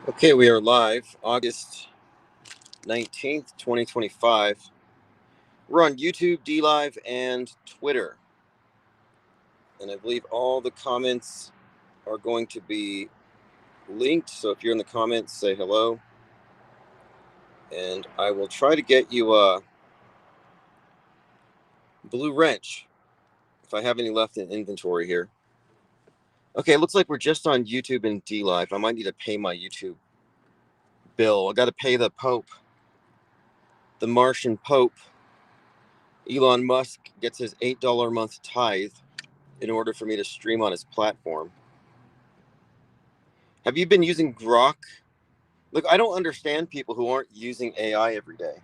Okay, we are live, August 19th, 2025. We're on YouTube, DLive, and Twitter. And I believe all the comments are going to be linked. So if you're in the comments, say hello. And I will try to get you a blue wrench if I have any left in inventory here. Okay, it looks like we're just on YouTube and DLive. I might need to pay my YouTube bill. I got to pay the Pope, the Martian Pope. Elon Musk gets his $8 a month tithe in order for me to stream on his platform. Have you been using Grok? Look, I don't understand people who aren't using AI every day.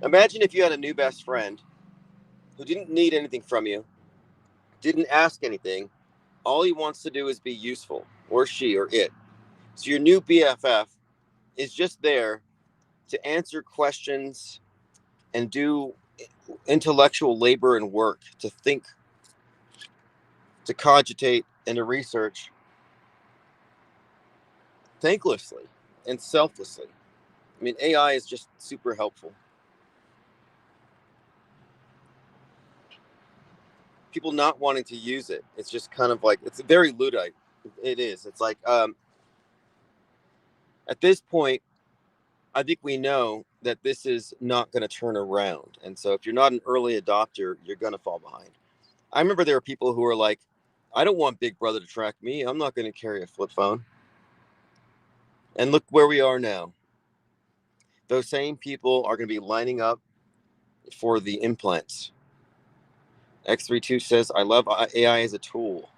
Imagine if you had a new best friend who didn't need anything from you, didn't ask anything. All he wants to do is be useful, or she, or it. So your new BFF is just there to answer questions and do intellectual labor and work, to think, to cogitate, and to research thanklessly and selflessly. I mean, AI is just super helpful. People not wanting to use it, it's just kind of like, it's very Luddite. It is. It's like, at this point, I think we know that this is not going to turn around. And so if you're not an early adopter, you're going to fall behind. I remember there were people who were like, I don't want Big Brother to track me. I'm not going to carry a flip phone. And look where we are now. Those same people are going to be lining up for the implants. X32 says, I love AI as a tool.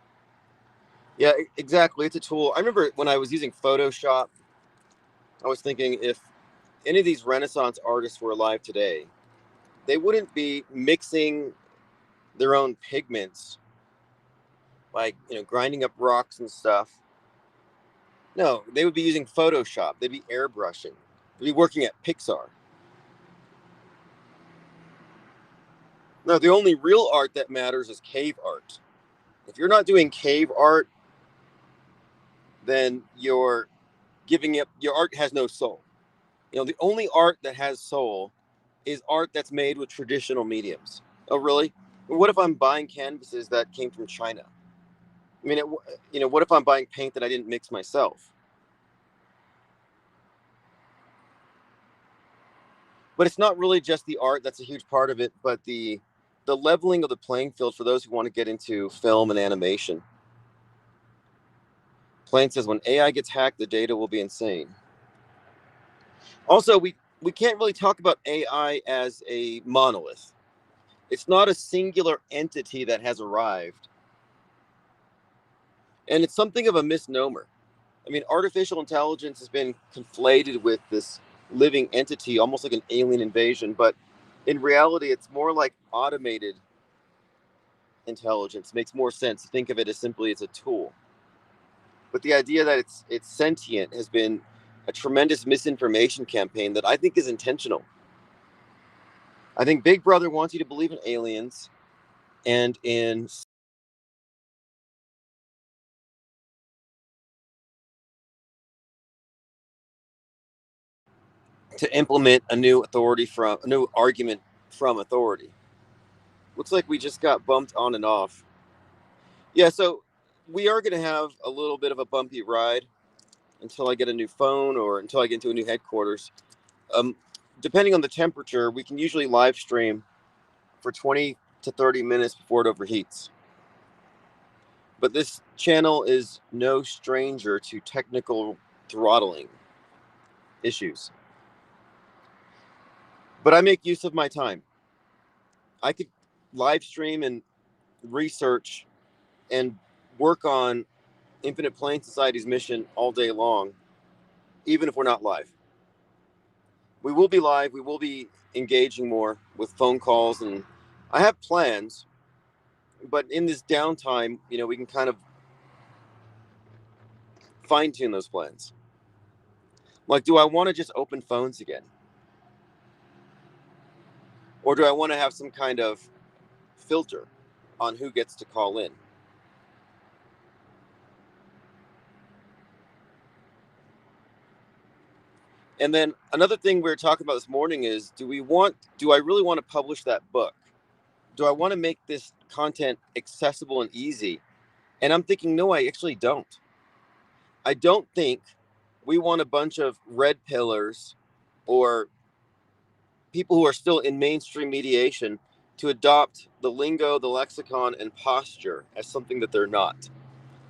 Yeah, exactly. It's a tool. I remember when I was using Photoshop, I was thinking if any of these Renaissance artists were alive today, they wouldn't be mixing their own pigments, like, grinding up rocks and stuff. No, they would be using Photoshop. They'd be airbrushing. They'd be working at Pixar. No, the only real art that matters is cave art. If you're not doing cave art, then you're giving up. Your art has no soul. The only art that has soul is art that's made with traditional mediums. Oh, really? What if I'm buying canvases that came from China? I mean, what if I'm buying paint that I didn't mix myself? But it's not really just the art that's a huge part of it, but the leveling of the playing field for those who want to get into film and animation. Plain says, when AI gets hacked, the data will be insane. Also, we can't really talk about AI as a monolith. It's not a singular entity that has arrived. And it's something of a misnomer. I mean, artificial intelligence has been conflated with this living entity, almost like an alien invasion. But in reality, it's more like automated intelligence. It makes more sense to think of it as simply as a tool. But the idea that it's sentient has been a tremendous misinformation campaign that I think is intentional. I think Big Brother wants you to believe in aliens and in to implement a new argument from authority. Looks like we just got bumped on and off. Yeah, so we are going to have a little bit of a bumpy ride until I get a new phone or until I get into a new headquarters. Um, Depending on the temperature, we can usually live stream for 20 to 30 minutes before it overheats. But this channel is no stranger to technical throttling issues. But I make use of my time. I could live stream and research and work on Infinite Plane Society's mission all day long, even if we're not live. We will be live. We will be engaging more with phone calls, and I have plans. But in this downtime, we can kind of fine tune those plans. Like, do I want to just open phones again? Or do I want to have some kind of filter on who gets to call in? And then another thing we were talking about this morning is, do I really want to publish that book? Do I want to make this content accessible and easy? And I'm thinking, no, I actually don't. I don't think we want a bunch of red pillars or people who are still in mainstream mediation to adopt the lingo, the lexicon, and posture as something that they're not.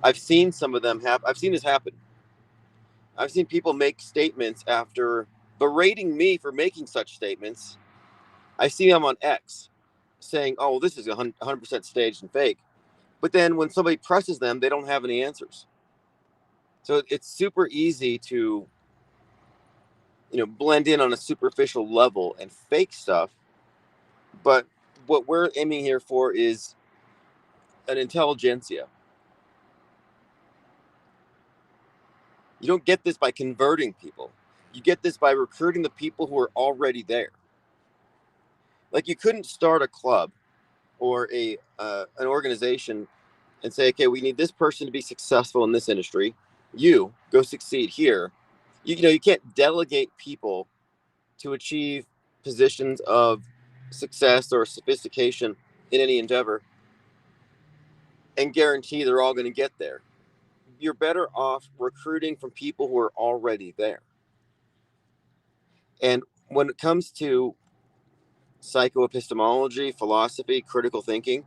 I've seen some of them I've seen this happen. I've seen people make statements after berating me for making such statements. I see them on X saying, oh, well, this is 100% staged and fake. But then when somebody presses them, they don't have any answers. So it's super easy to, blend in on a superficial level and fake stuff. But what we're aiming here for is an intelligentsia. You don't get this by converting people. You get this by recruiting the people who are already there. Like, you couldn't start a club or an organization and say, okay, we need this person to be successful in this industry. You go succeed here. You can't delegate people to achieve positions of success or sophistication in any endeavor and guarantee they're all going to get there. You're better off recruiting from people who are already there. And when it comes to psychoepistemology, philosophy, critical thinking,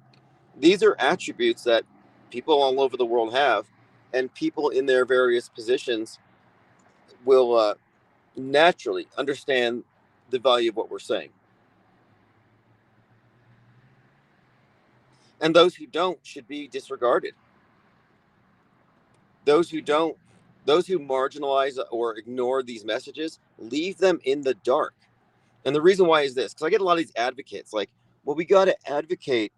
these are attributes that people all over the world have, and people in their various positions will naturally understand the value of what we're saying. And those who don't should be disregarded. Those who don't, those who marginalize or ignore these messages, leave them in the dark. And the reason why is this, because I get a lot of these advocates like, well, we got to advocate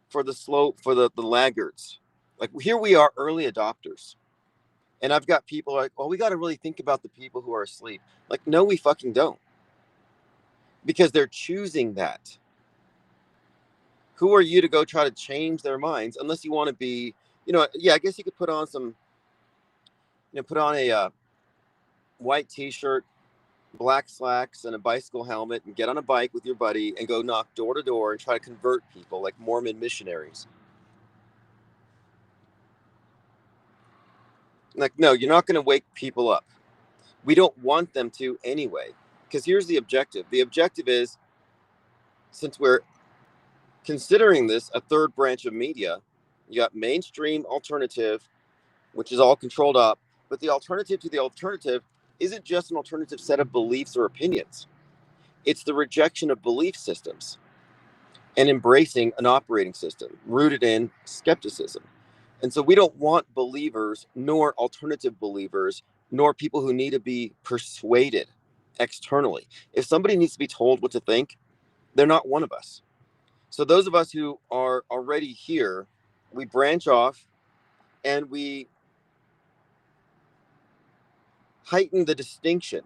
for the laggards. Like, here we are, early adopters. And I've got people like, well, we got to really think about the people who are asleep. Like, no, we fucking don't. Because they're choosing that. Who are you to go try to change their minds unless you want to be, yeah, I guess you could put on put on a white t-shirt, black slacks, and a bicycle helmet and get on a bike with your buddy and go knock door to door and try to convert people like Mormon missionaries. Like, no, you're not going to wake people up. We don't want them to anyway. Because here's the objective. The objective is, since we're considering this a third branch of media, you got mainstream, alternative, which is all controlled up. But the alternative to the alternative isn't just an alternative set of beliefs or opinions. It's the rejection of belief systems and embracing an operating system rooted in skepticism. And so we don't want believers, nor alternative believers, nor people who need to be persuaded externally. If somebody needs to be told what to think, they're not one of us. So those of us who are already here, we branch off and we heighten the distinction.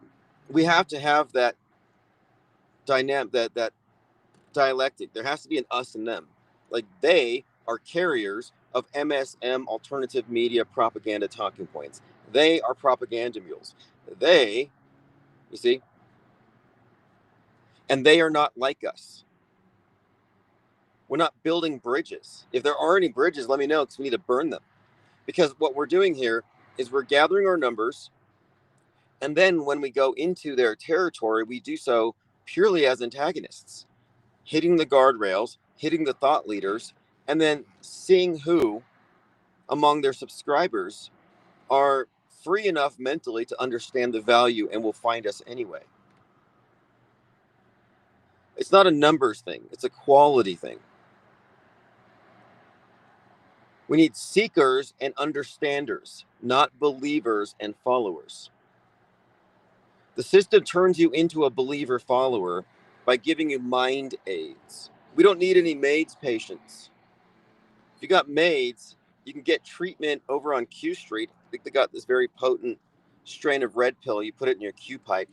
We have to have that dynamic, that dialectic. There has to be an us and them. Like, they are carriers of MSM alternative media propaganda talking points. They are propaganda mules. They, you see, and they are not like us. We're not building bridges. If there are any bridges, let me know, because we need to burn them. Because what we're doing here is we're gathering our numbers, and then when we go into their territory, we do so purely as antagonists, hitting the guardrails, hitting the thought leaders, and then seeing who among their subscribers are free enough mentally to understand the value and will find us anyway. It's not a numbers thing, it's a quality thing. We need seekers and understanders, not believers and followers. The system turns you into a believer follower by giving you mind aids. We don't need any MAIDS patients. If you got MAIDS, you can get treatment over on Q Street. I think they got this very potent strain of red pill. You put it in your Q pipe.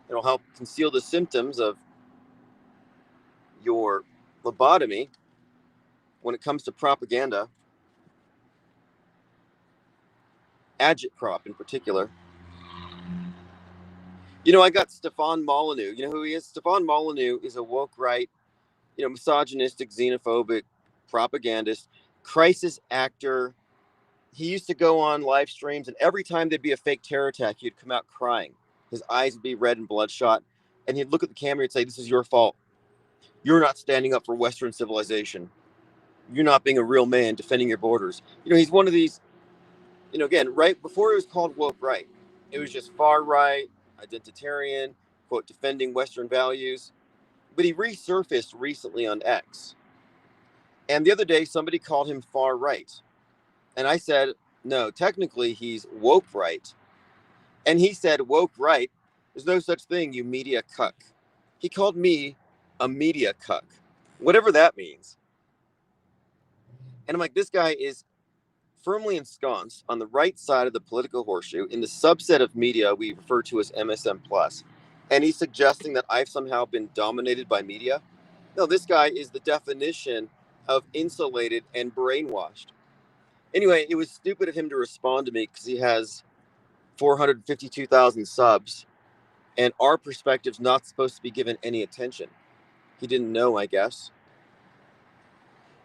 It'll help conceal the symptoms of your lobotomy when it comes to propaganda. agitprop in particular. You know, I got Stefan Molyneux. You know who he is? Stefan Molyneux is a woke right, you know, misogynistic, xenophobic propagandist, crisis actor. He used to go on live streams, and every time there'd be a fake terror attack, he'd come out crying. His eyes would be red and bloodshot, and he'd look at the camera and say, "This is your fault. You're not standing up for Western civilization. You're not being a real man defending your borders." You know, he's one of these, you know, again, right before it was called woke right, it was just far right, identitarian, quote, defending Western values. But he resurfaced recently on X. And the other day, somebody called him far right. And I said, no, technically he's woke right. And he said, woke right? There's no such thing, you media cuck. He called me a media cuck, whatever that means. And I'm like, this guy is firmly ensconced on the right side of the political horseshoe in the subset of media we refer to as MSM plus. And he's suggesting that I've somehow been dominated by media. No, this guy is the definition of insulated and brainwashed. Anyway, it was stupid of him to respond to me because he has 452,000 subs, and our perspective's not supposed to be given any attention. He didn't know, I guess.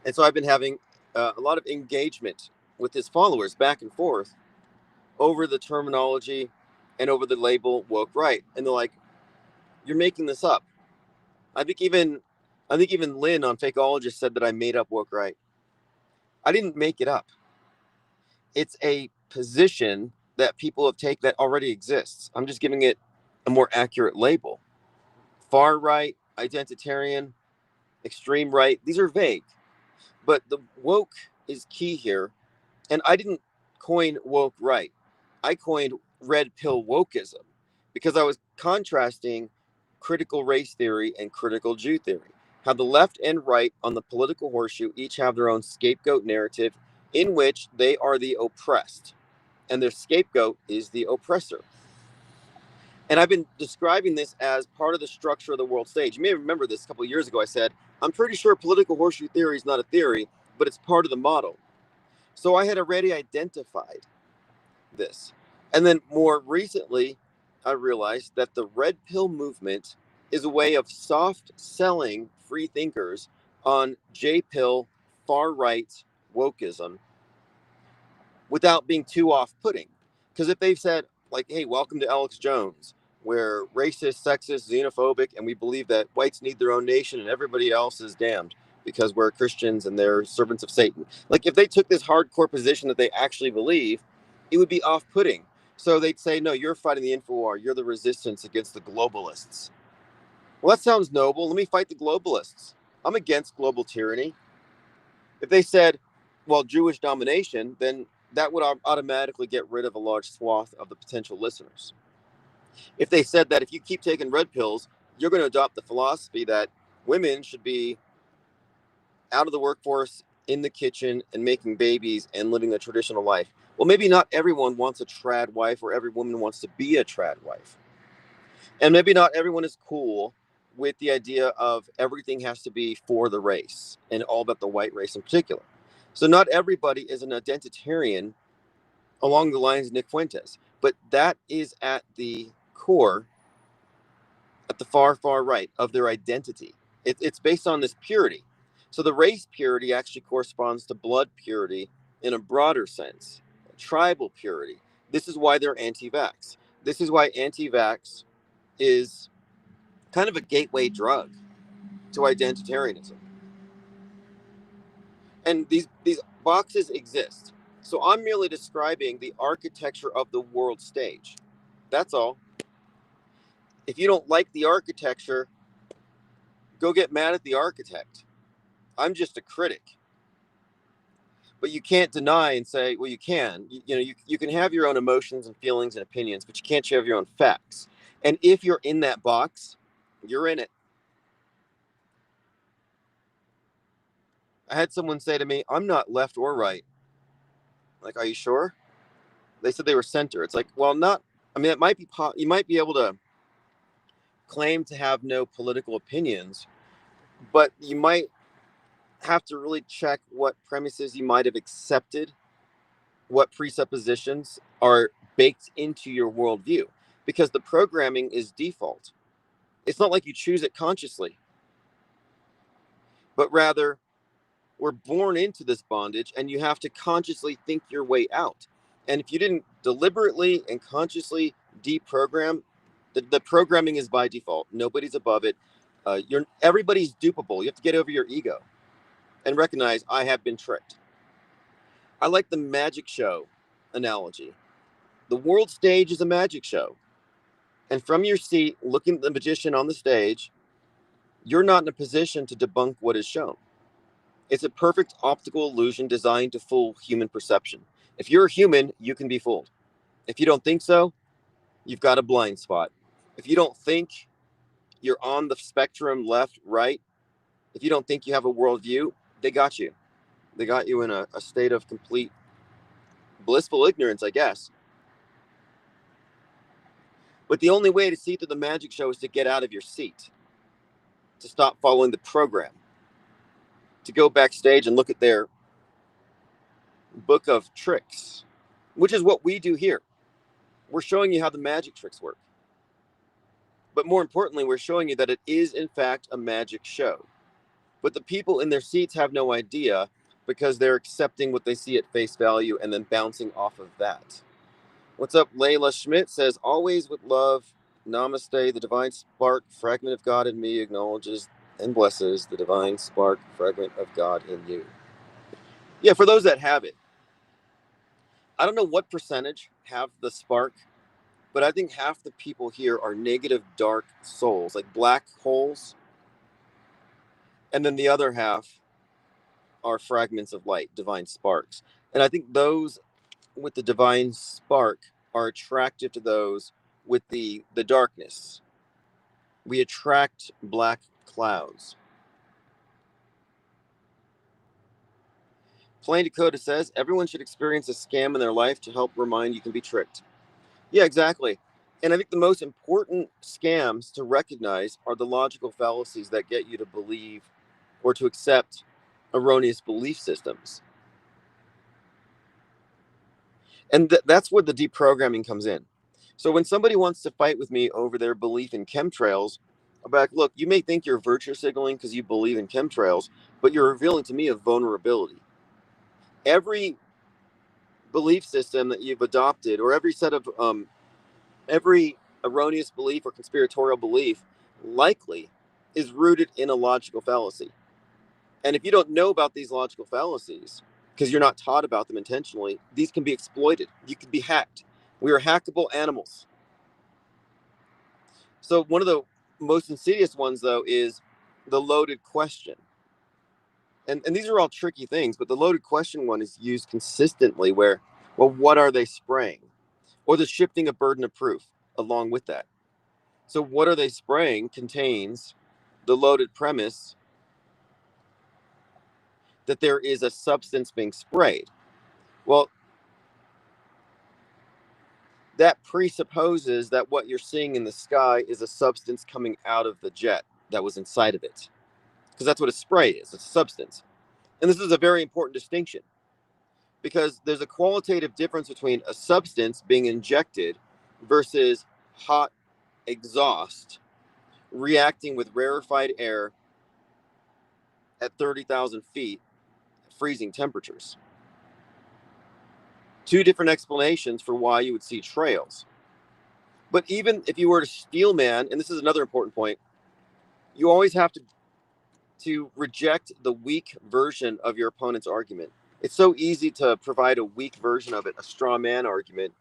And so I've been having a lot of engagement with his followers back and forth over the terminology and over the label woke right. And they're like, you're making this up. I think even Lynn on Fakeologist said that I made up woke right. I didn't make it up. It's a position that people have taken that already exists. I'm just giving it a more accurate label. Far right, identitarian, extreme right, these are vague. But the woke is key here. And I didn't coin woke right. I coined red pill wokeism because I was contrasting critical race theory and critical Jew theory. How the left and right on the political horseshoe each have their own scapegoat narrative in which they are the oppressed and their scapegoat is the oppressor. And I've been describing this as part of the structure of the world stage. You may remember this a couple of years ago. I said, I'm pretty sure political horseshoe theory is not a theory, but it's part of the model. So I had already identified this. And then more recently, I realized that the red pill movement is a way of soft selling free thinkers on J pill, far right wokeism without being too off putting. Because if they've said, like, hey, welcome to Alex Jones, we're racist, sexist, xenophobic, and we believe that whites need their own nation and everybody else is damned because we're Christians and they're servants of Satan. Like, if they took this hardcore position that they actually believe, it would be off putting. So they'd say, no, you're fighting the info war, you're the resistance against the globalists. Well, that sounds noble. Let me fight the globalists. I'm against global tyranny. If they said, well, Jewish domination, then that would automatically get rid of a large swath of the potential listeners. If they said that if you keep taking red pills, you're going to adopt the philosophy that women should be out of the workforce, in the kitchen, and making babies and living a traditional life. Well, maybe not everyone wants a trad wife or every woman wants to be a trad wife. And maybe not everyone is cool with the idea of everything has to be for the race and all about the white race in particular. So not everybody is an identitarian along the lines of Nick Fuentes, but that is at the core, at the far, far right of their identity. It's based on this purity. So the race purity actually corresponds to blood purity in a broader sense, tribal purity. This is why they're anti-vax. This is why anti-vax is kind of a gateway drug to identitarianism. And these boxes exist. So I'm merely describing the architecture of the world stage. That's all. If you don't like the architecture, go get mad at the architect. I'm just a critic. But you can't deny and say, well, you can. You can have your own emotions and feelings and opinions, but you can't have your own facts. And if you're in that box, you're in it. I had someone say to me, I'm not left or right. Like, are you sure? They said they were center. It's like, well, not. I mean, it might be. You might be able to claim to have no political opinions, but you might have to really check what premises you might have accepted what presuppositions are baked into your worldview, because the programming is default. It's not like you choose it consciously, but rather we're born into this bondage and you have to consciously think your way out. And if you didn't deliberately and consciously deprogram, the programming is by default. Nobody's above it. Everybody's dupable. You have to get over your ego and recognize I have been tricked. I like the magic show analogy. The world stage is a magic show. And from your seat, looking at the magician on the stage, you're not in a position to debunk what is shown. It's a perfect optical illusion designed to fool human perception. If you're a human, you can be fooled. If you don't think so, you've got a blind spot. If you don't think you're on the spectrum left, right, if you don't think you have a worldview, they got you. They got you in a state of complete blissful ignorance, I guess. But the only way to see through the magic show is to get out of your seat, to stop following the program, to go backstage and look at their book of tricks, which is what we do here. We're showing you how the magic tricks work. But more importantly, we're showing you that it is, in fact, a magic show. But the people in their seats have no idea because they're accepting what they see at face value and then bouncing off of that. What's up? Layla Schmidt says, always with love, namaste, the divine spark, fragment of God in me acknowledges and blesses the divine spark, fragment of God in you. Yeah, for those that have it, I don't know what percentage have the spark, but I think half the people here are negative, dark souls, like black holes. And then the other half are fragments of light, divine sparks. And I think those with the divine spark are attractive to those with the darkness. We attract black clouds. Plain Dakota says everyone should experience a scam in their life to help remind you can be tricked. Yeah, exactly. And I think the most important scams to recognize are the logical fallacies that get you to believe or to accept erroneous belief systems. And that's where the deprogramming comes in. So when somebody wants to fight with me over their belief in chemtrails, I'm like, look, you may think you're virtue signaling because you believe in chemtrails, but you're revealing to me a vulnerability. Every belief system that you've adopted, or every set of every erroneous belief or conspiratorial belief, likely is rooted in a logical fallacy. And if you don't know about these logical fallacies, because you're not taught about them intentionally, these can be exploited. You can be hacked. We are hackable animals. So one of the most insidious ones, though, is the loaded question. And these are all tricky things, but the loaded question one is used consistently where, well, what are they spraying? Or the shifting of burden of proof along with that. So what are they spraying contains the loaded premise that there is a substance being sprayed. Well, that presupposes that what you're seeing in the sky is a substance coming out of the jet that was inside of it. Because that's what a spray is, it's a substance. And this is a very important distinction because there's a qualitative difference between a substance being injected versus hot exhaust reacting with rarefied air at 30,000 feet, freezing temperatures. Two different explanations for why you would see trails. But even if you were to steel man, and this is another important point, you always have to reject the weak version of your opponent's argument. It's so easy to provide a weak version of it, a straw man argument,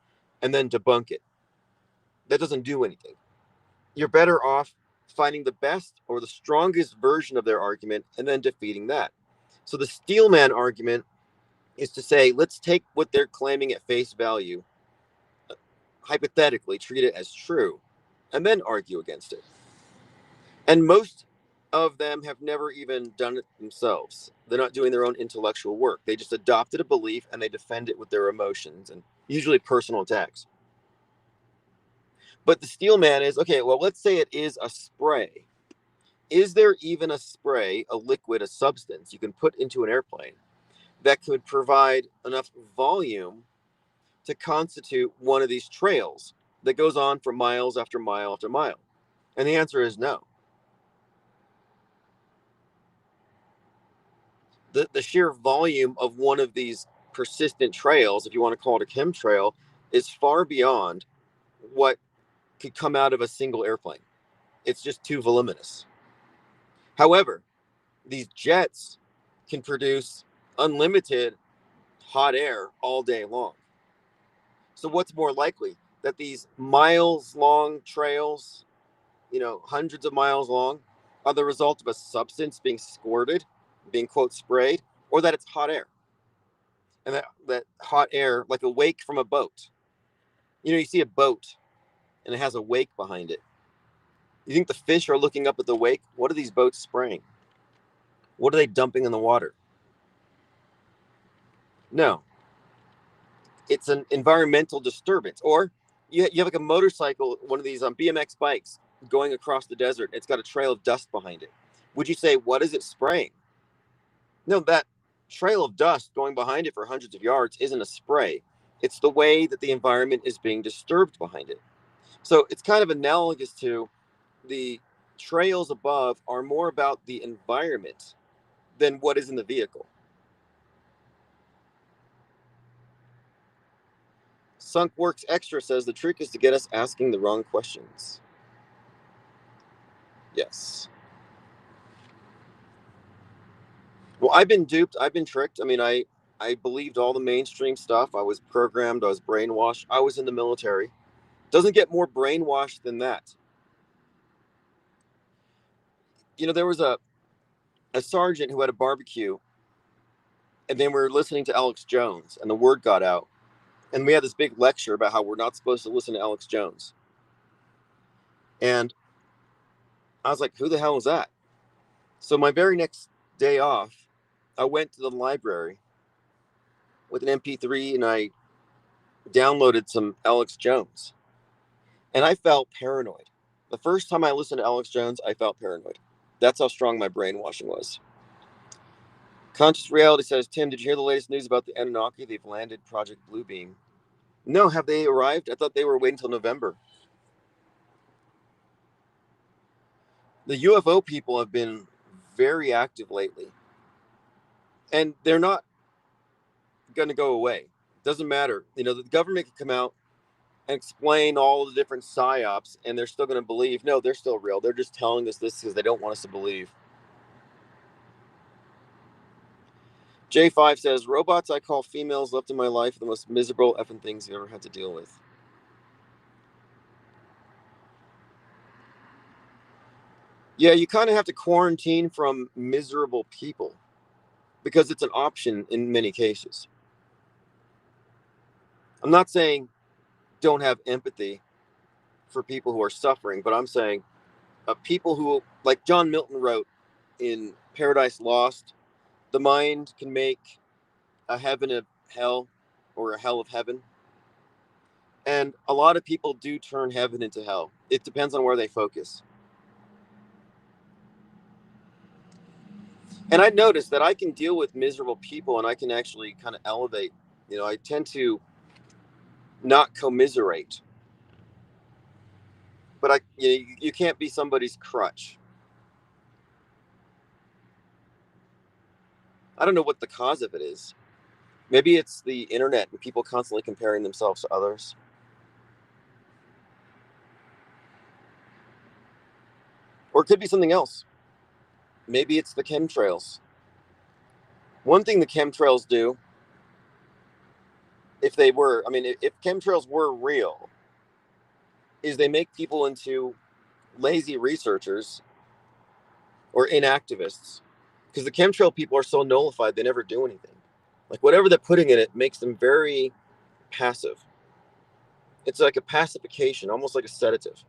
and then debunk it. That doesn't do anything. You're better off finding the best or the strongest version of their argument and then defeating that. So the steel man argument is to say, let's take what they're claiming at face value, hypothetically treat it as true, and then argue against it. And most of them have never even done it themselves. They're not doing their own intellectual work. They just adopted a belief and they defend it with their emotions and usually personal attacks. But the steel man is, okay, well, let's say it is a spray. Is there even a spray, a liquid, a substance you can put into an airplane that could provide enough volume to constitute one of these trails that goes on for miles after mile after mile? And the answer is no. The sheer volume of one of these persistent trails, if you want to call it a chemtrail, is far beyond what could come out of a single airplane. It's just too voluminous. However, these jets can produce unlimited hot air all day long. So what's more likely, that these miles long trails, hundreds of miles long, are the result of a substance being squirted, being, quote, sprayed, or that it's hot air? And that hot air, like a wake from a boat. You see a boat and it has a wake behind it. You think the fish are looking up at the wake? What are these boats spraying? What are they dumping in the water? No, it's an environmental disturbance. Or you have like a motorcycle, one of these BMX bikes going across the desert. It's got a trail of dust behind it. Would you say, what is it spraying? No, that trail of dust going behind it for hundreds of yards isn't a spray. It's the way that the environment is being disturbed behind it. So it's kind of analogous to the trails above are more about the environment than what is in the vehicle. Sunk Works Extra says the trick is to get us asking the wrong questions. Yes. Well, I've been duped. I've been tricked. I believed all the mainstream stuff. I was programmed. I was brainwashed. I was in the military. Doesn't get more brainwashed than that. There was a sergeant who had a barbecue, and they were listening to Alex Jones, and the word got out. And we had this big lecture about how we're not supposed to listen to Alex Jones. And I was like, who the hell is that? So my very next day off, I went to the library with an MP3 and I downloaded some Alex Jones. And I felt paranoid. The first time I listened to Alex Jones, I felt paranoid. That's how strong my brainwashing was. Conscious Reality says, Tim, did you hear the latest news about the Anunnaki? They've landed Project Bluebeam. No, have they arrived? I thought they were waiting until November. The UFO people have been very active lately. And they're not going to go away. Doesn't matter. The government can come out and explain all the different psyops, and they're still going to believe, no, they're still real. They're just telling us this because they don't want us to believe. J5 says, robots I call females left in my life are the most miserable effing things you ever had to deal with. Yeah, you kind of have to quarantine from miserable people because it's an option in many cases. I'm not saying don't have empathy for people who are suffering, but I'm saying people who, like John Milton wrote in Paradise Lost, the mind can make a heaven of hell or a hell of heaven. And a lot of people do turn heaven into hell. It depends on where they focus. And I noticed that I can deal with miserable people and I can actually kind of elevate. I tend to not commiserate. But you can't be somebody's crutch. I don't know what the cause of it is. Maybe it's the internet and people constantly comparing themselves to others. Or it could be something else. Maybe it's the chemtrails. One thing the chemtrails do, if chemtrails were real, is they make people into lazy researchers or inactivists. Because the chemtrail people are so nullified, they never do anything. Like whatever they're putting in it makes them very passive. It's like a pacification, almost like a sedative.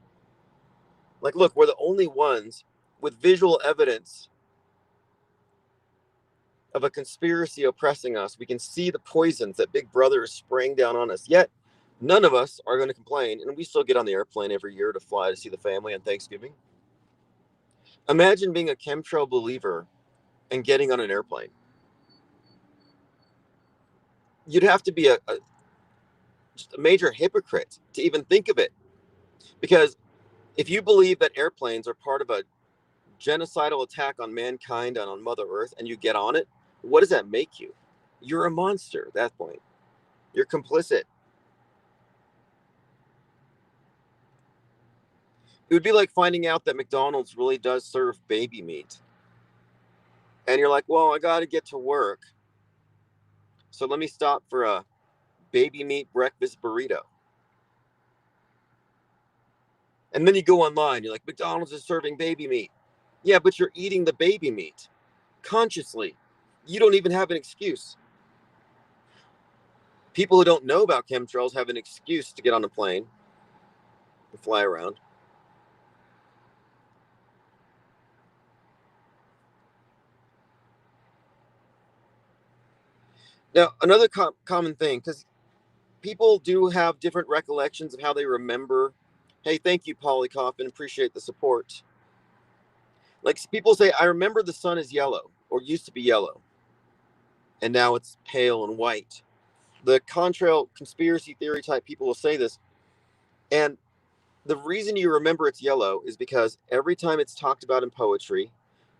Like, look, we're the only ones with visual evidence of a conspiracy oppressing us. We can see the poisons that Big Brother is spraying down on us. Yet, none of us are going to complain, and we still get on the airplane every year to fly to see the family on Thanksgiving. Imagine being a chemtrail believer and getting on an airplane. You'd have to be just a major hypocrite to even think of it. Because if you believe that airplanes are part of a genocidal attack on mankind and on Mother Earth, and you get on it, what does that make you? You're a monster at that point. You're complicit. It would be like finding out that McDonald's really does serve baby meat. And you're like, well, I got to get to work. So let me stop for a baby meat breakfast burrito. And then you go online, you're like, McDonald's is serving baby meat. Yeah, but you're eating the baby meat consciously. You don't even have an excuse. People who don't know about chemtrails have an excuse to get on a plane and fly around. Now, another common thing, because people do have different recollections of how they remember. Hey, thank you, Polly Coffin. Appreciate the support. Like people say, I remember the sun is yellow or used to be yellow, and now it's pale and white. The contrail conspiracy theory type people will say this. And the reason you remember it's yellow is because every time it's talked about in poetry,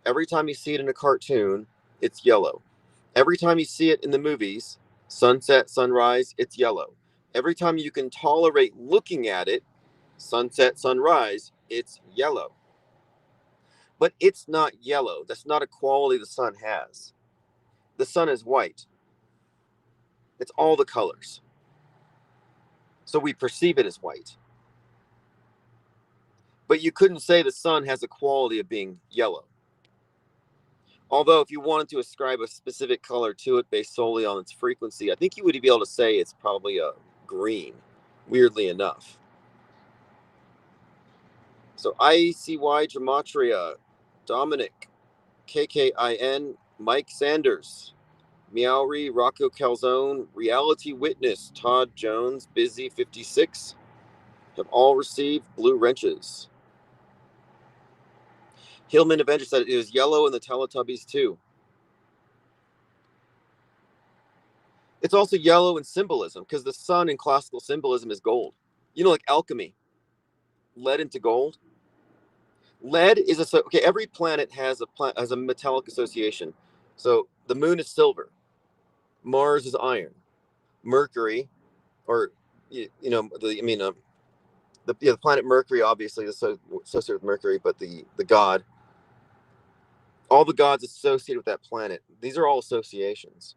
every time you see it in a cartoon, it's yellow. Every time you see it in the movies, sunset, sunrise, it's yellow. Every time you can tolerate looking at it, sunset, sunrise, it's yellow. But it's not yellow. That's not a quality the sun has. The sun is white. It's all the colors. So we perceive it as white. But you couldn't say the sun has a quality of being yellow. Although if you wanted to ascribe a specific color to it based solely on its frequency, I think you would be able to say it's probably a green, weirdly enough. So ICY Gematria, Dominic, KKIN, Mike Sanders, Meowry, Rocco Calzone, Reality Witness, Todd Jones, Busy 56 have all received blue wrenches. Hillman Avenger said it was yellow in the Teletubbies too. It's also yellow in symbolism because the sun in classical symbolism is gold. You know, like alchemy, lead into gold. Lead is okay. Every planet has a metallic association. So the moon is silver, Mars is iron, Mercury, or the planet Mercury obviously is associated with Mercury, but the god, all the gods associated with that planet. These are all associations.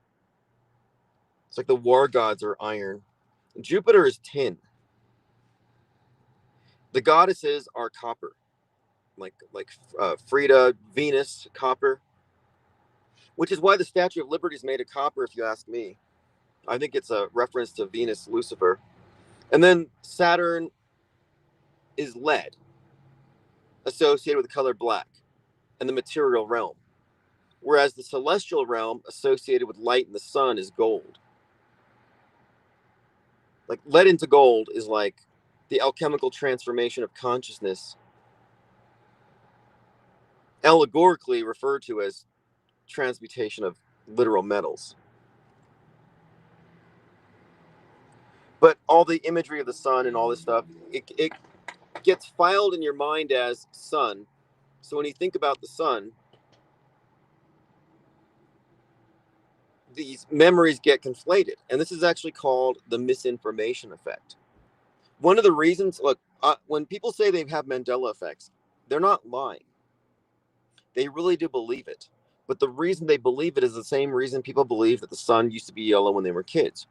It's like the war gods are iron. Jupiter is tin. The goddesses are copper, like Frida, Venus, copper, which is why the Statue of Liberty is made of copper. If you ask me, I think it's a reference to Venus, Lucifer, and then Saturn is lead, associated with the color black, and the material realm, whereas the celestial realm associated with light and the sun is gold. Like lead into gold is like the alchemical transformation of consciousness, allegorically referred to as transmutation of literal metals. But all the imagery of the sun and all this stuff, it gets filed in your mind as sun. So when you think about the sun, these memories get conflated. And this is actually called the misinformation effect. One of the reasons, look, when people say they have Mandela effects, they're not lying. They really do believe it. But the reason they believe it is the same reason people believe that the sun used to be yellow when they were kids.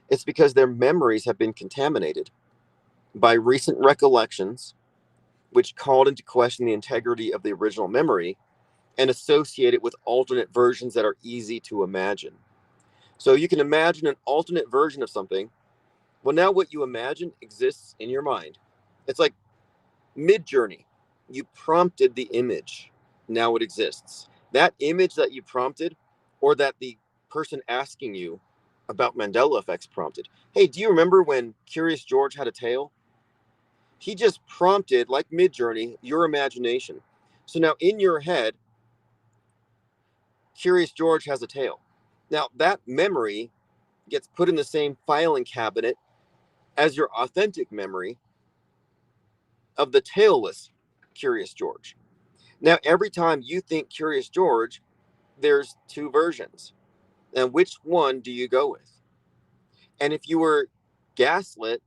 It's because their memories have been contaminated by recent recollections, which called into question the integrity of the original memory and associate it with alternate versions that are easy to imagine. So you can imagine an alternate version of something. Well, now what you imagine exists in your mind. It's like Mid-Journey. You prompted the image. Now it exists. That image that you prompted, or that the person asking you about Mandela effects prompted. Hey, do you remember when Curious George had a tail? He just prompted, like Mid-Journey, your imagination. So now in your head, Curious George has a tail. Now that memory gets put in the same filing cabinet as your authentic memory of the tailless Curious George. Now, every time you think Curious George, there's two versions. And which one do you go with? And if you were gaslit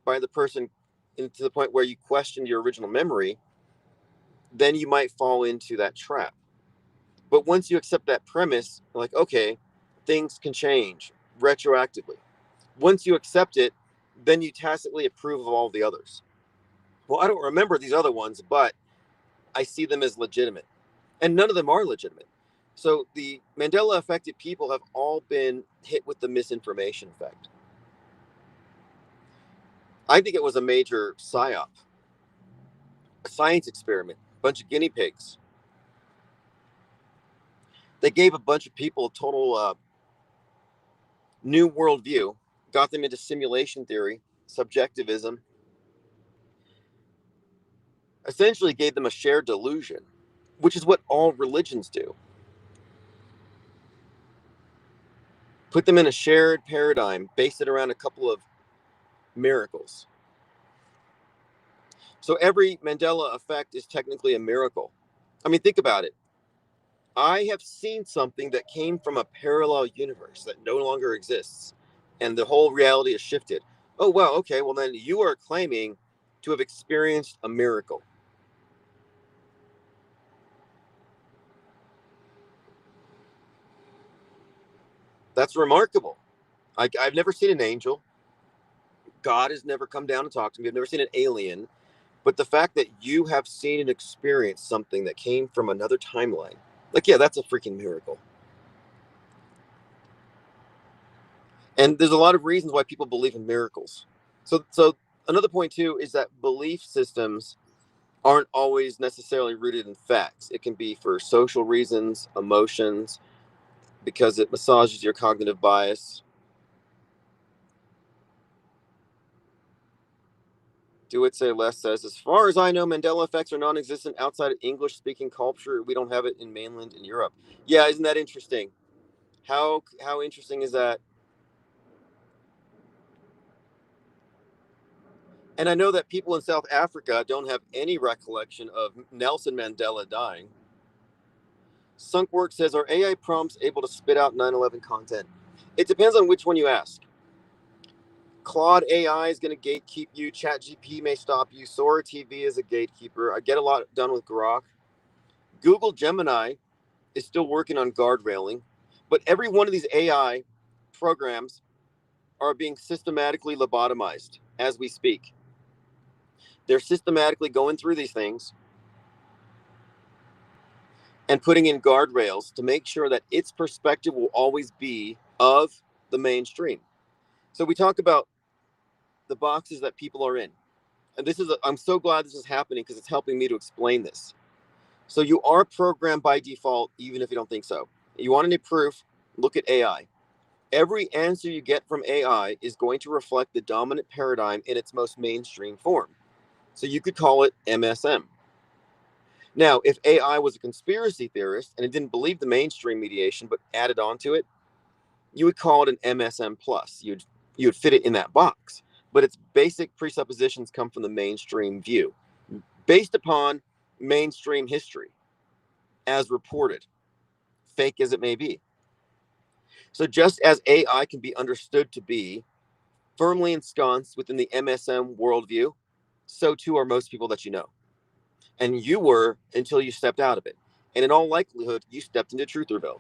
by the person to the point where you questioned your original memory, then you might fall into that trap. But once you accept that premise, like, okay, things can change retroactively. Once you accept it, then you tacitly approve of all the others. Well, I don't remember these other ones, but I see them as legitimate. And none of them are legitimate. So the Mandela affected people have all been hit with the misinformation effect. I think it was a major psyop, a science experiment, a bunch of guinea pigs. They gave a bunch of people a total new worldview, got them into simulation theory, subjectivism, essentially gave them a shared delusion, which is what all religions do. Put them in a shared paradigm, base it around a couple of miracles. So every Mandela effect is technically a miracle. I mean, think about it. I have seen something that came from a parallel universe that no longer exists, and the whole reality has shifted. Oh, wow, okay, well, then you are claiming to have experienced a miracle. That's remarkable. I've never seen an angel. God has never come down and talked to me. I've never seen an alien. But the fact that you have seen and experienced something that came from another timeline, like, yeah, that's a freaking miracle. And there's a lot of reasons why people believe in miracles. So another point too is that belief systems aren't always necessarily rooted in facts. It can be for social reasons, emotions, because it massages your cognitive bias. Do It Say Less says, as far as I know, Mandela effects are non-existent outside of English-speaking culture. We don't have it in mainland in Europe. Yeah, isn't that interesting? How interesting is that? And I know that people in South Africa don't have any recollection of Nelson Mandela dying. Sunkwork says, are AI prompts able to spit out 9/11 content? It depends on which one you ask. Claude AI is going to gatekeep you. ChatGPT may stop you. Sora TV is a gatekeeper. I get a lot done with Grok. Google Gemini is still working on guardrailing, but every one of these AI programs are being systematically lobotomized as we speak. They're systematically going through these things and putting in guardrails to make sure that its perspective will always be of the mainstream. So we talk about the boxes that people are in. And I'm so glad this is happening because it's helping me to explain this. So you are programmed by default, even if you don't think so. You want any proof? Look at AI. Every answer you get from AI is going to reflect the dominant paradigm in its most mainstream form. So you could call it MSM. Now, if AI was a conspiracy theorist and it didn't believe the mainstream mediation but added on to it, you would call it an MSM plus. You'd fit it in that box. But its basic presuppositions come from the mainstream view, based upon mainstream history, as reported, fake as it may be. So just as AI can be understood to be firmly ensconced within the MSM worldview, so too are most people that you know. And you were until you stepped out of it. And in all likelihood, you stepped into Trutherville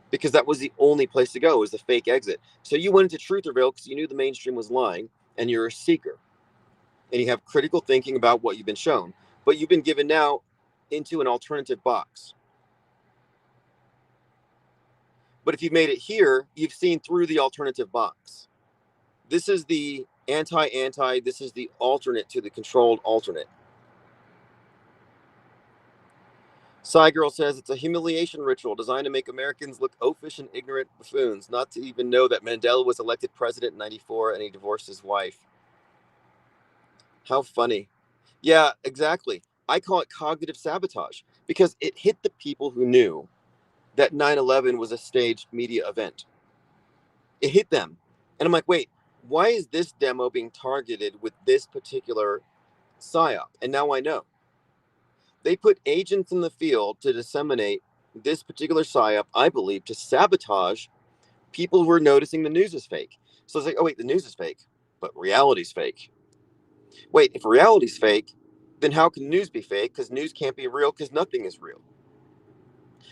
because that was the only place to go, was the fake exit. So you went into Trutherville because you knew the mainstream was lying and you're a seeker and you have critical thinking about what you've been shown. But you've been given now into an alternative box. But if you've made it here, you've seen through the alternative box. This is the anti-anti, this is the alternate to the controlled alternate. Girl says it's a humiliation ritual designed to make Americans look oafish and ignorant buffoons, not to even know that Mandela was elected president in 94 and he divorced his wife. How funny. Yeah, exactly. I call it cognitive sabotage because it hit the people who knew that 9/11 was a staged media event. It hit them. And I'm like, wait, why is this demo being targeted with this particular psyop? And now I know. They put agents in the field to disseminate this particular psyop, I believe, to sabotage people who are noticing the news is fake. So it's like, oh wait, the news is fake, but reality's fake. Wait, if reality's fake, then how can news be fake? Because news can't be real because nothing is real.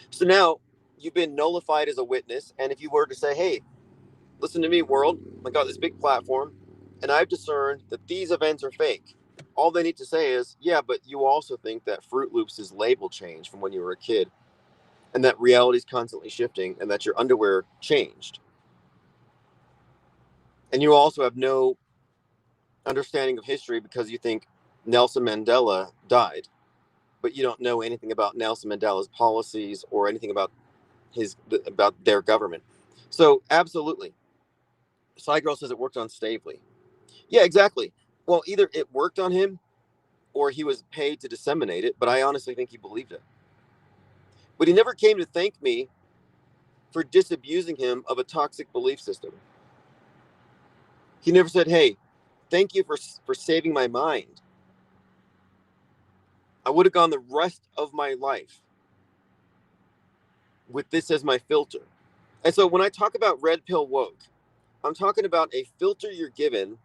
So now you've been nullified as a witness, and if you were to say, hey, listen to me, world, I got this big platform, and I've discerned that these events are fake. All they need to say is, yeah, but you also think that Fruit Loops is label change from when you were a kid, and that reality is constantly shifting, and that your underwear changed. And you also have no understanding of history because you think Nelson Mandela died, but you don't know anything about Nelson Mandela's policies or anything about their government. So absolutely, Girl says it worked on Stavely. Yeah, exactly. Well, either it worked on him or he was paid to disseminate it, but I honestly think he believed it. But he never came to thank me for disabusing him of a toxic belief system. He never said, hey, thank you for saving my mind. I would have gone the rest of my life with this as my filter. And so when I talk about red pill woke, I'm talking about a filter you're given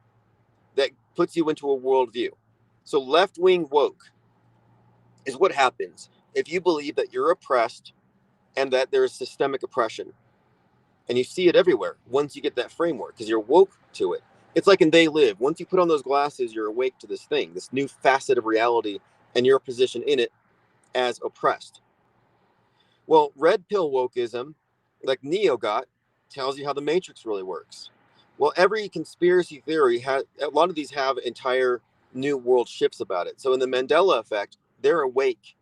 that puts you into a worldview. So left wing woke is what happens if you believe that you're oppressed and that there is systemic oppression. And you see it everywhere once you get that framework because you're woke to it. It's like in They Live. Once you put on those glasses, you're awake to this thing, this new facet of reality, and your position in it as oppressed. Well, red pill wokeism, like Neo got, tells you how the matrix really works. Well, every conspiracy theory has a lot of these have entire new world shifts about it. So in the Mandela effect, they're awake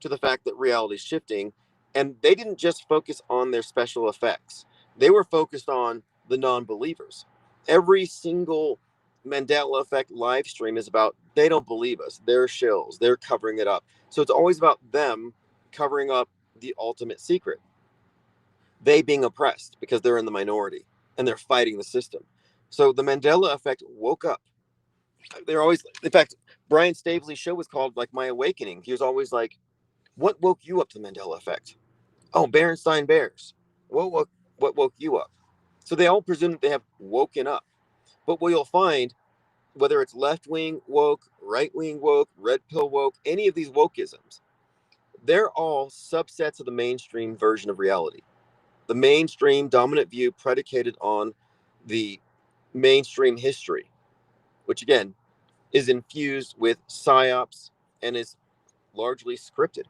to the fact that reality is shifting, and they didn't just focus on their special effects. They were focused on the non-believers. Every single Mandela effect live stream is about they don't believe us. They're shills. They're covering it up. So it's always about them covering up the ultimate secret. They being oppressed because they're in the minority and they're fighting the system. So the Mandela effect woke up. They're always, in fact, Brian Staveley's show was called like My Awakening. He was always like, what woke you up to the Mandela effect? Oh, Berenstain Bears. What woke you up? So they all presume that they have woken up. But what you'll find, whether it's left wing woke, right wing woke, red pill woke, any of these wokeisms, they're all subsets of the mainstream version of reality. The mainstream dominant view predicated on the mainstream history, which again is infused with psyops and is largely scripted.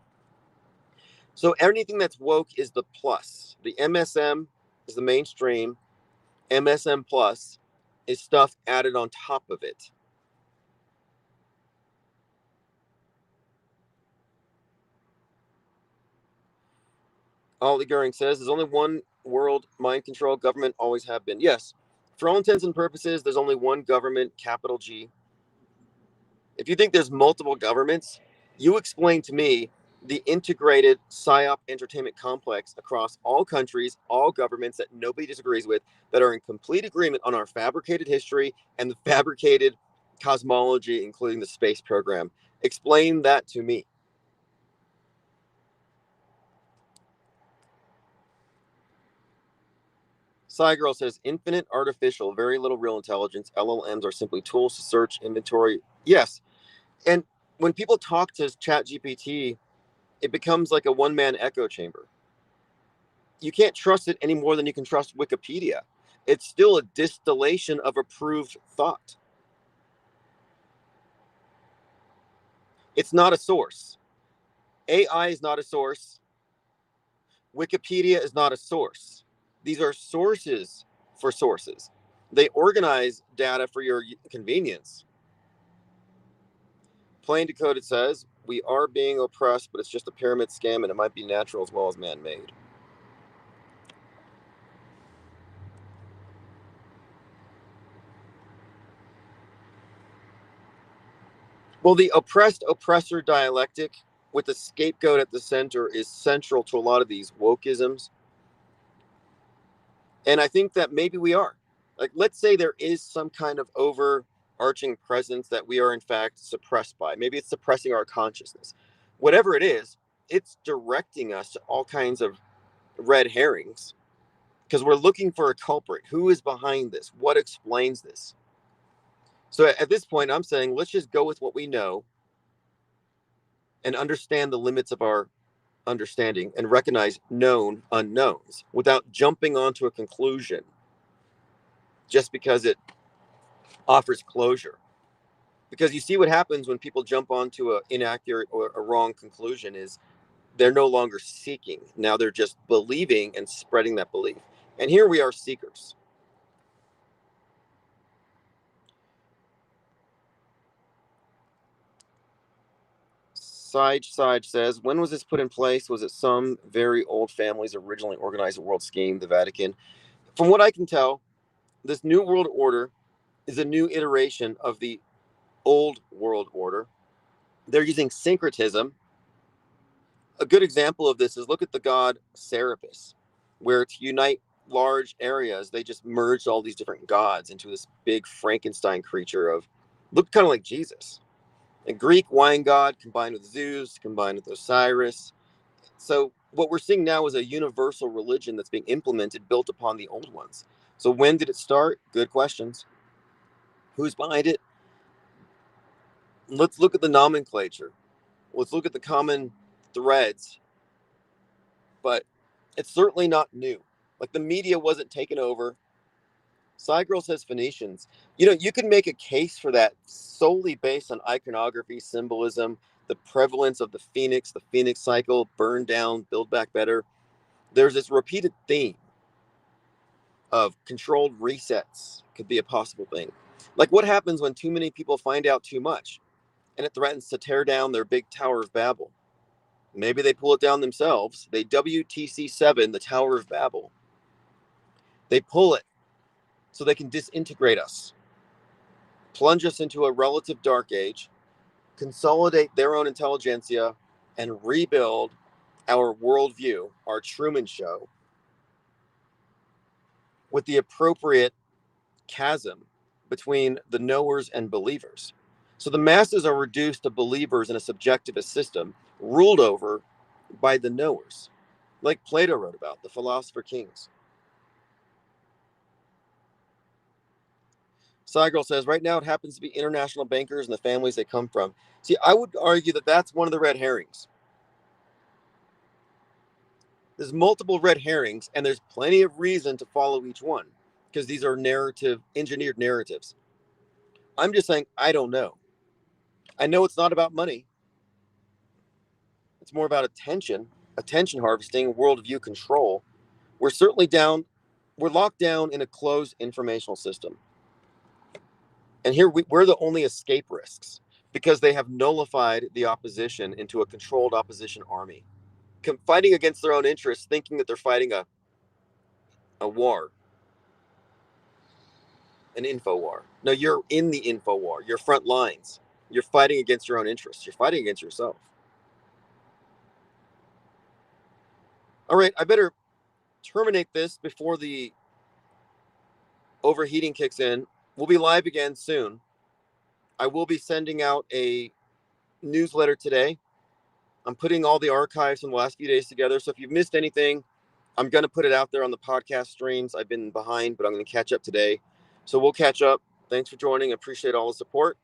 So anything that's woke is the plus. The MSM is the mainstream. MSM plus is stuff added on top of it. Ollie Goering says there's only one world mind control government, always have been. Yes, for all intents and purposes, there's only one government, capital G. If you think there's multiple governments, you explain to me the integrated psyop entertainment complex across all countries, all governments that nobody disagrees with, that are in complete agreement on our fabricated history and the fabricated cosmology, including the space program. Explain that to me. Girl says infinite artificial, very little real intelligence. LLMs are simply tools to search inventory. Yes. And when people talk to ChatGPT, it becomes like a one-man echo chamber. You can't trust it any more than you can trust Wikipedia. It's still a distillation of approved thought. It's not a source. AI is not a source. Wikipedia is not a source. These are sources for sources. They organize data for your convenience. Plain Decoded says, we are being oppressed, but it's just a pyramid scam and it might be natural as well as man-made. Well, the oppressed oppressor dialectic with the scapegoat at the center is central to a lot of these wokeisms. And I think that maybe we are. Like, let's say there is some kind of overarching presence that we are in fact suppressed by. Maybe it's suppressing our consciousness. Whatever it is, it's directing us to all kinds of red herrings because we're looking for a culprit. Who is behind this? What explains this? So at this point, I'm saying let's just go with what we know and understand the limits of our understanding and recognize known unknowns without jumping onto a conclusion just because it offers closure. Because you see what happens when people jump onto an inaccurate or a wrong conclusion is they're no longer seeking. Now they're just believing and spreading that belief. And here we are seekers. Sage says, when was this put in place? Was it some very old families originally organized a world scheme, the Vatican? From what I can tell, this new world order is a new iteration of the old world order. They're using syncretism. A good example of this is look at the god Serapis, where to unite large areas, they just merged all these different gods into this big Frankenstein creature of looked kind of like Jesus. A Greek wine god combined with Zeus, combined with Osiris. So what we're seeing now is a universal religion that's being implemented, built upon the old ones. So when did it start? Good questions. Who's behind it? Let's look at the nomenclature. Let's look at the common threads. But it's certainly not new. Like the media wasn't taken over. Girl says Phoenicians. You know, you can make a case for that solely based on iconography, symbolism, the prevalence of the Phoenix cycle, burn down, build back better. There's this repeated theme of controlled resets could be a possible thing. Like what happens when too many people find out too much and it threatens to tear down their big Tower of Babel? Maybe they pull it down themselves. They WTC7, the Tower of Babel. They pull it so they can disintegrate us, plunge us into a relative dark age, consolidate their own intelligentsia, and rebuild our worldview, our Truman Show, with the appropriate chasm between the knowers and believers. So the masses are reduced to believers in a subjectivist system ruled over by the knowers, like Plato wrote about, the philosopher kings. Seigel says, right now it happens to be international bankers and the families they come from. See, I would argue that that's one of the red herrings. There's multiple red herrings, and there's plenty of reason to follow each one because these are engineered narratives. I'm just saying, I don't know. I know it's not about money. It's more about attention harvesting, worldview control. We're certainly we're locked down in a closed informational system. And here we're the only escape risks because they have nullified the opposition into a controlled opposition army, fighting against their own interests, thinking that they're fighting a war, an info war. No, you're in the info war. You're front lines. You're fighting against your own interests. You're fighting against yourself. All right, I better terminate this before the overheating kicks in. We'll be live again soon. I will be sending out a newsletter today. I'm putting all the archives from the last few days together. So if you've missed anything, I'm going to put it out there on the podcast streams. I've been behind, but I'm going to catch up today. So we'll catch up. Thanks for joining. I appreciate all the support.